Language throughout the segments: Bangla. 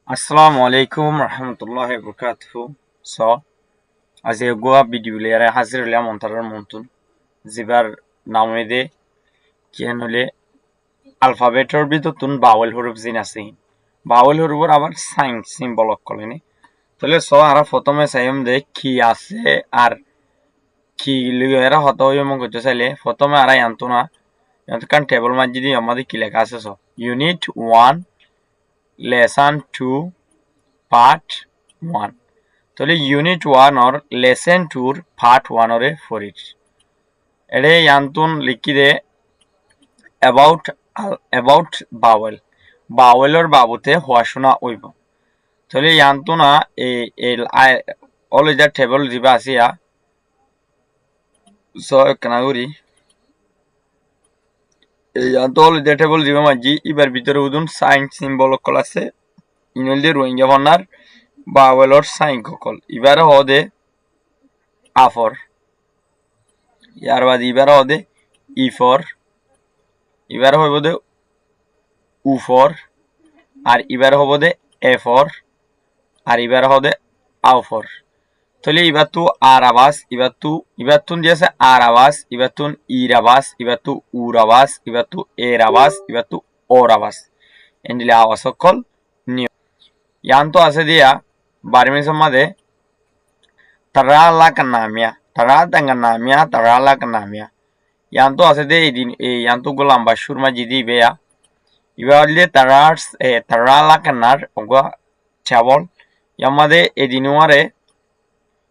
Assalamu alaikum rahmatullahi wabarakatuh. So, as a goa video layer hazir la montarar montun zibar namede kianole alphabet or bitutun vowel huruf zin আছে vowel hurufর আবার সাইন সিম্বল অকলেনি তাহলে সো আরা প্রথমে চাইম দে কি আছে আর কি লিগেরা হতো হইম করতে চাইলে প্রথমে আরা জানতো না কারণ টেবল মাঝে দিয়ে আমাদের কি লেখা আছে সো ইউনিট 1 lesson 2 part 1 তাহলে ইউনিট 1 or lesson 2 part 1 ওরে ফরিট এডে ইয়ান্তুন লিখি দে about vowel vowelর বাবুতে পড়াশোনা হইব তাহলে ইয়ান্তুনা এই অল ইজ দ্য টেবল জিবা আসিয়া সো কানাগুরি ইয়ান্তু অল ইজ দ্য টেবল জিবা মাঝি ইবার ভিতরে উদুন সাইন সিম্বল কল আছে ইনলদে Rohingya বন্নার vowelor sign kokol ibare hode afor yar badi ibare hode e for ibare hoibode u for R ibare hobode a for R ibare hode aw for তাহলে ইবাতু আর আবাস ইবাতুন দিয়েছে আর আবাস ইবাতুন ইর আবাস ইবাতু উর আবাস ইবাতু এর আবাস ইবাতু ওর আবাস এন্ডিলে আবাস সকল নিয়ম ইয়ান্ত আছে দিয়া Barmism made tarala kanamia tarada kanamia tarala kanamia yanto asede yanto golam bashurma jidi beya ibalde tarars tarala kanar ogwa chabol yamade edinuare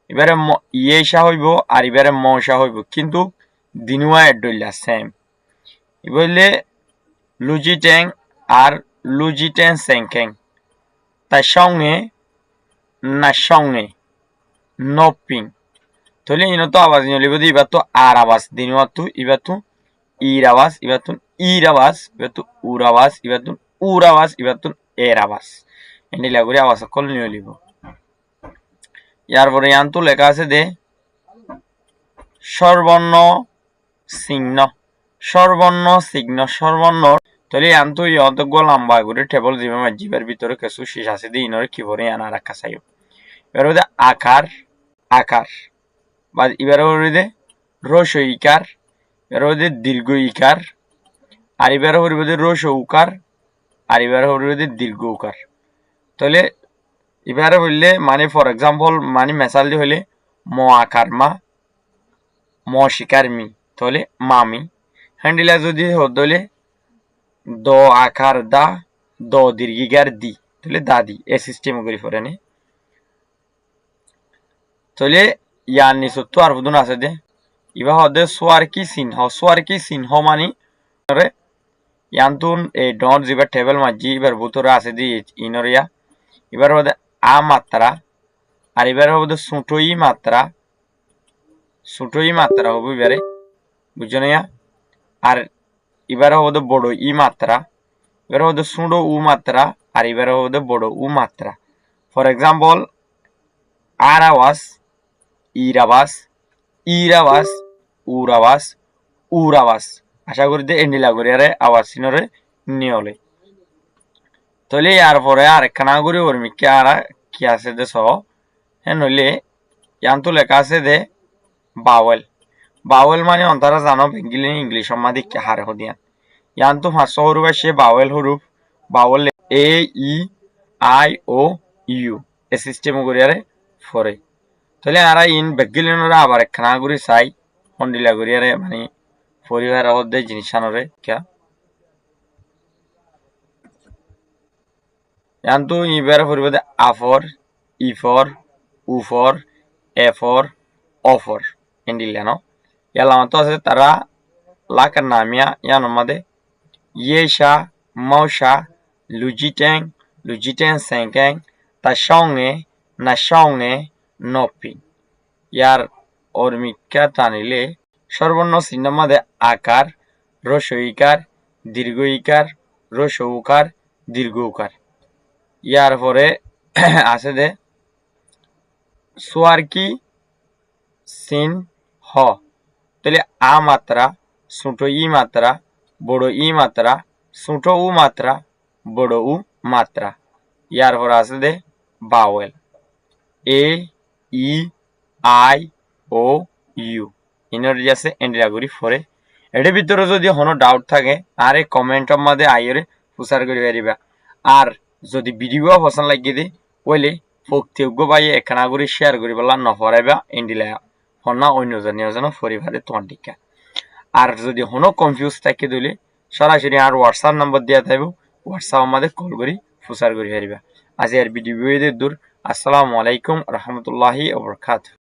ibare yesha hoibo ar ibare mosha hoibo kintu dinua edoilla same ibole lujiteng ar lujiten senkeng ta songe na songe nopping tole inoto awas nyolibodi ibatu arabas dinuatu ibatu irabas ibatun irabas ibatu urabas ibatun urabas ibatun erabas and লাগরে আওয়াজ কল নিয়লিব ইয়ার পরে ইয়ান্তু লেখা আছে দে সর্বর্ণ চিহ্ন সর্বর্ণ তলে ইয়ান্তু ইয়তগো লম্বা করে টেবল জিমে মাজিবার ভিতরে কিছু শেষ আছে দে ইনরে কি ভরে আনা রাখা চাইও এবার হচ্ছে আকার বা এবার হচ্ছে রস্ব ইকার এবার হচ্ছে দীর্ঘ ইকার আর এবার হচ্ছে রস্ব উকার আর এবার হচ্ছে দীর্ঘ উকার তাহলে এবারে হইলে মানে ফর এক্সাম্পল মানে মেসাল দিয়ে হইলে ম আকার মা ম শিকার মি তাহলে মামি হ্যান্ডিলা যদি হলে দ আকার দা দ দীর্ঘিকার দি তাহলে দাদি এ সিস্টেম করি ফরেনে তাহলে ইয়ার নিচতো আর বুদুন আছে দে ইবা হদে সোয়ারকি চিহ্ন মানি রে ইয়ান্তুন এই ডট জিবা টেবল মাঝি এবার ভিতরে আছে দি ইনরিয়া এবার হদে আ মাত্রা আর এবার হদে সুটোই মাত্রা হবে এবারে বুঝছো না আর এবার হদে বড় ই মাত্রা এবার হদে সুডো উ মাত্রা আর এবার হদে বড় উ মাত্রা ফর এক্সাম্পল আর আওয়াজ ইরাবাস উরাবাস আশা করি যে এন্ডিলা করিয়ারে আওয়াজ সিনরে নিয়লে তাহলে ইয়ার পরে আর একখানা করি ওর মিকে আর কি আছে দে সহ হ্যাঁ নইলে ইয়ান্তু লেখা আছে দে বাওয়েল মানে অন্তরা জানো বেঙ্গলি ইংলিশ মাদি কে হারে হদিয়ান ইয়ান্তু 500 হরুফ আসে vowel A E I O U এ সিস্টেম করিয়ারে ফরে তাহলে আরা ইন বেগিলিনরা আবার একখানা করে চাই হন্ডিলা করিয়ারে মানে পরিবার হদে জিনিসানরে ক্যা ইয়ান্তু ইবার পরিবারে আফর ইফর উফর এফর অফর হন্ডিলানো ইয়ালামাতো আছে তারা লাকার নামিয়া ইয়ান আমাদের ইয়েশা মৌশা লুজিটেং সেংকেং তার সঙ্গে না সঙ্গে নপিং ইয়ার অর্মিকা টানিলে সর্বর্ণ চিহ্ন মাঝে আকার রস্ব ইকার দীর্ঘ ইকার রস্ব উকার দীর্ঘ উকার ইয়ার পরে আছে দে সোয়ারকি সিন হ তাহলে আ মাত্রা ছোটো ই মাত্রা বড় ই মাত্রা ছোটো উ মাত্রা বড় উ মাত্রা ইয়ার পর আছে দে vowel A E I O U ইনারি আছে এন্ডিরা করি ফরে এটার ভিতরে যদি কোনো ডাউট থাকে আরে কমেন্টের মধ্যে আইরে প্রচার করে পারিবা আর যদি ভিডিও পছন্দ লাগিয়ে দে ওইলে ফোকযোগ্য পাই একখানা করে শেয়ার করি বললাম নফরাইবা এন্ডিলা হনা অন্যজন পরিবারে তোমার টিকা আর যদি কোনো কনফিউজ থাকে দিলে সরাসরি আর হোয়াটসঅ্যাপ নাম্বার দেওয়া থাকবে হোয়াটসঅ্যাপ আমাদের কল করি প্রচার করে পারিবা আজ এর ভিডিও দূর আসসালামু আলাইকুম রহমতুল্লাহি ওয়া বারাকাতুহু